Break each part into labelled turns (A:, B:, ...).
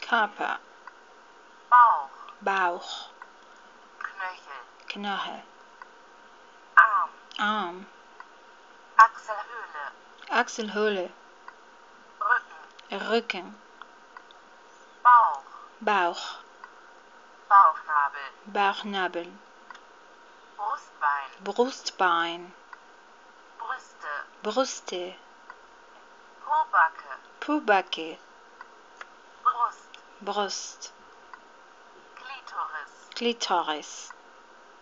A: Körper,
B: Bauch,
A: Bauch,
B: Knöchel,
A: Knöchel,
B: Arm,
A: Arm,
B: Achselhöhle,
A: Achselhöhle,
B: Rücken,
A: Rücken,
B: Bauch,
A: Bauch,
B: Bauchnabel,
A: Bauchnabel,
B: Brustbein,
A: Brustbein,
B: Brüste,
A: Brüste,
B: Pobacke,
A: Pobacke,
B: Brust,
A: Brust,
B: Klitoris,
A: Klitoris,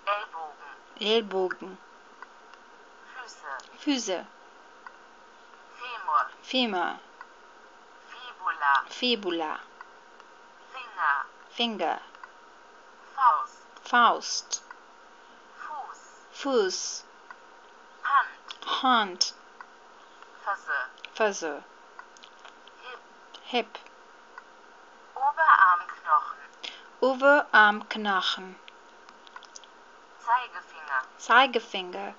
B: Ellbogen,
A: Ellbogen,
B: Füße,
A: Füße,
B: Femur,
A: Femur,
B: Fibula,
A: Fibula,
B: Finger,
A: Finger,
B: Faust,
A: Faust,
B: Fuß,
A: Fuß,
B: Hand,
A: Hand,
B: Füße,
A: Füße,
B: Hip,
A: Hip,
B: Oberarmknochen,
A: Oberarmknochen,
B: Zeigefinger,
A: Zeigefinger,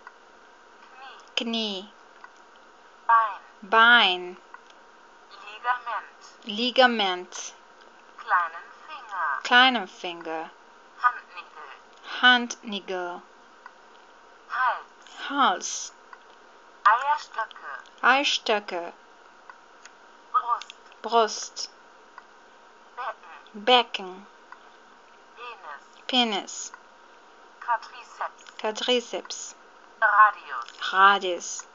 B: Knie,
A: Knie,
B: Bein,
A: Bein,
B: Ligament,
A: Ligament,
B: kleinen Finger,
A: kleiner Finger,
B: Handnigel,
A: Handnigel,
B: Hals,
A: Hals,
B: Eierstöcke,
A: Eierstöcke,
B: Brust,
A: Brust,
B: Becken,
A: Becken,
B: Penis,
A: Penis,
B: Quadriceps,
A: Quadriceps,
B: Radius,
A: Radius,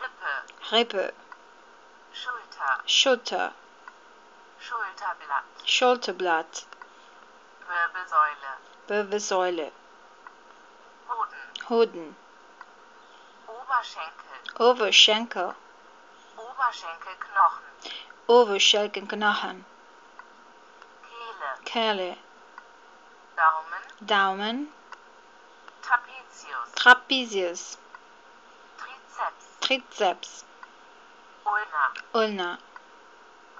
B: Rippe,
A: Rippe,
B: Schulter,
A: Schulter,
B: Schulterblatt,
A: Schulterblatt,
B: Wirbelsäule,
A: Wirbelsäule,
B: Hoden,
A: Hoden,
B: Oberschenkel,
A: Oberschenkel,
B: Oberschenkelknochen,
A: Oberschenkelknochen,
B: Kehle,
A: Kehle,
B: Daumen,
A: Daumen,
B: Trapezius,
A: Trapezius,
B: Trizeps,
A: Trizeps,
B: Ulna,
A: Ulna,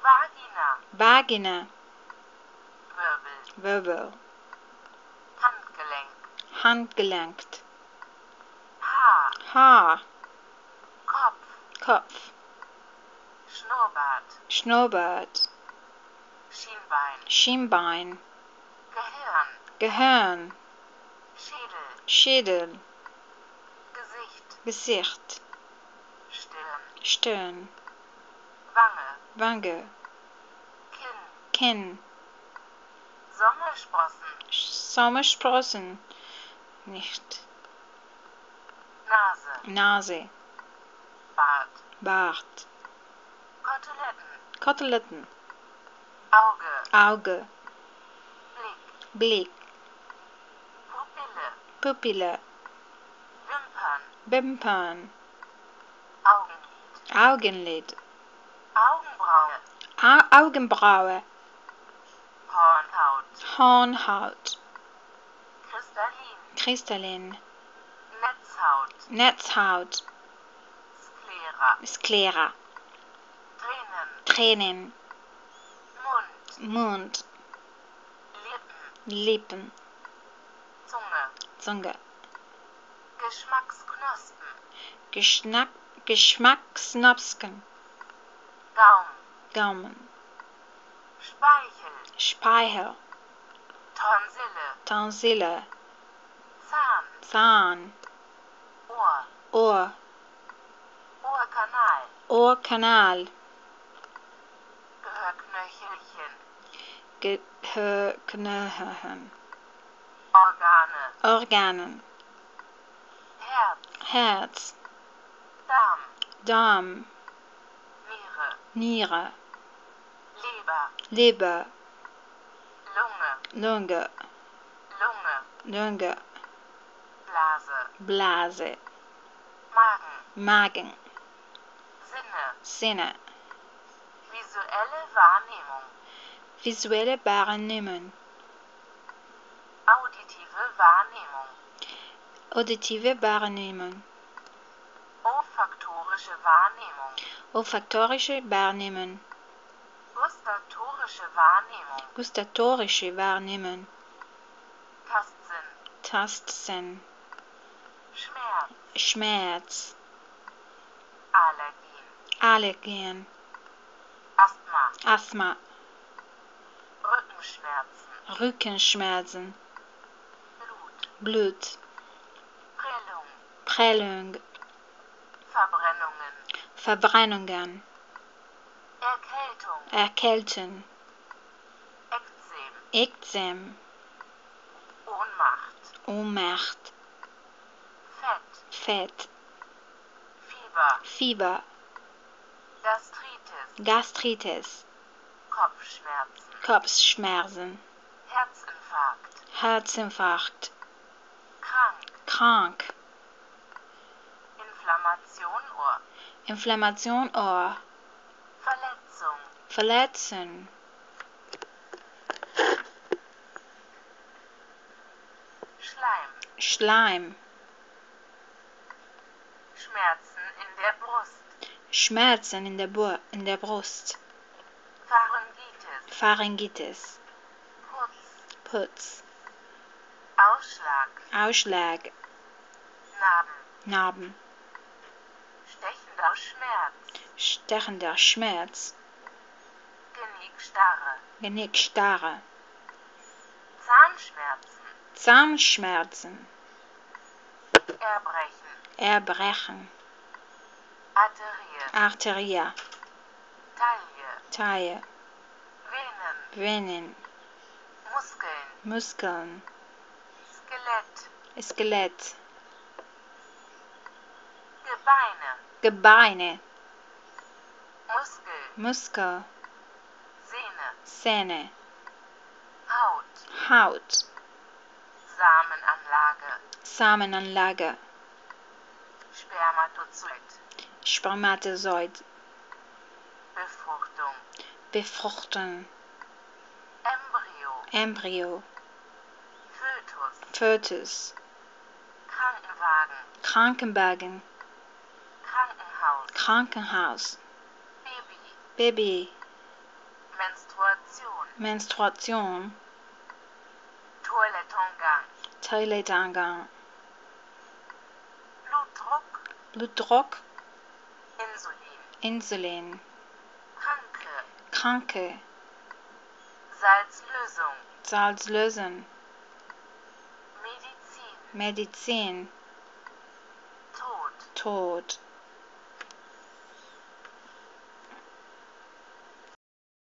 B: Vagina,
A: Vagina,
B: Wirbel,
A: Wirbel,
B: Handgelenk,
A: Handgelenk,
B: Haar,
A: Haar,
B: Kopf,
A: Kopf,
B: Schnurrbart,
A: Schnurrbart,
B: Schienbein,
A: Schienbein,
B: Gehirn,
A: Gehirn,
B: Schädel,
A: Schädel,
B: Gesicht,
A: Gesicht,
B: Stirn,
A: Stirn,
B: Wange,
A: Wange,
B: Kinn,
A: Kinn,
B: Sommersprossen,
A: Sommersprossen, nicht,
B: Nase,
A: Nase,
B: Bart,
A: Bart,
B: Koteletten,
A: Koteletten,
B: Auge,
A: Auge,
B: Blick,
A: Blick,
B: Pupille,
A: Pupille,
B: Wimpern,
A: Wimpern,
B: Augenlid,
A: Augenlid,
B: Augenbraue,
A: Augenbraue,
B: Hornhaut,
A: Hornhaut,
B: Kristallin,
A: Kristallin,
B: Netzhaut,
A: Netzhaut,
B: Sklera,
A: Sklera,
B: Tränen,
A: Tränen,
B: Mund,
A: Mund,
B: Lippen,
A: Lippen,
B: Zunge,
A: Zunge,
B: Geschmacksknospen,
A: Geschmacksknospen,
B: Gaumen,
A: Gaumen,
B: Speichel,
A: Speichel,
B: Tonsille,
A: Tonsille,
B: Zahn,
A: Zahn,
B: Ohr,
A: Ohr,
B: Ohrkanal,
A: Ohrkanal,
B: Gehörknöchelchen,
A: Gehörknochen,
B: Organe,
A: Organen,
B: Herz,
A: Herz,
B: Darm,
A: Darm,
B: Niere,
A: Niere,
B: Leber,
A: Leber,
B: Lunge,
A: Lunge,
B: Lunge,
A: Lunge,
B: Blase,
A: Blase,
B: Magen,
A: Magen,
B: Sinne,
A: Sinne,
B: visuelle Wahrnehmung,
A: visuelle Wahrnehmung,
B: auditive Wahrnehmung,
A: auditive Wahrnehmung,
B: olfaktorische Wahrnehmung,
A: olfaktorische Wahrnehmung,
B: gustatorische Wahrnehmung,
A: gustatorische Wahrnehmung,
B: Tastsinn,
A: Tastsinn,
B: Schmerz,
A: Schmerz,
B: Allergien,
A: Allergien,
B: Asthma,
A: Asthma,
B: Rückenschmerzen,
A: Rückenschmerzen,
B: Blut,
A: Blut,
B: Prellung,
A: Prellung,
B: Verbrennungen,
A: Verbrennungen,
B: Erkältung,
A: Erkältung,
B: Ekzem,
A: Ekzem,
B: Ohnmacht,
A: Ohnmacht,
B: Fett,
A: Fett,
B: Fieber,
A: Fieber,
B: Gastritis,
A: Gastritis,
B: Kopfschmerzen,
A: Kopfschmerzen,
B: Herzinfarkt,
A: Herzinfarkt,
B: krank,
A: krank,
B: Inflammation Ohr,
A: Inflammation Ohr,
B: Verletzung,
A: Verletzung,
B: Schleim,
A: Schleim,
B: Schmerzen in der Brust,
A: Schmerzen in der Brust,
B: Pharyngitis,
A: Pharyngitis,
B: Putz,
A: Putz,
B: Ausschlag,
A: Ausschlag,
B: Narben,
A: Narben,
B: stechender Schmerz,
A: stechender Schmerz,
B: Genickstarre,
A: Genickstarre,
B: Zahnschmerzen,
A: Zahnschmerzen,
B: Erbrechen,
A: Erbrechen,
B: Arterie,
A: Arterie,
B: Taille,
A: Taille,
B: Venen,
A: Venen,
B: Muskeln,
A: Muskeln,
B: Skelett,
A: Skelett,
B: Gebeine,
A: Gebeine,
B: Muskel,
A: Muskel,
B: Sehne,
A: Zähne,
B: Haut,
A: Haut,
B: Samenanlage,
A: Samenanlage,
B: Spermatozoid,
A: Spermatozoid,
B: Befruchtung,
A: Befruchtung,
B: Embryo,
A: Embryo,
B: Fötus,
A: Fötus,
B: Krankenwagen,
A: Krankenwagen,
B: Krankenhaus,
A: Krankenhaus,
B: Baby,
A: Baby,
B: Menstruation,
A: Menstruation,
B: Toilettengang,
A: Toilettengang,
B: Blutdruck,
A: Blutdruck,
B: Insulin,
A: Insulin,
B: Kranke,
A: Kranke,
B: Salzlösung,
A: Salzlösen,
B: Medizin,
A: Medizin,
B: Tod,
A: Tod,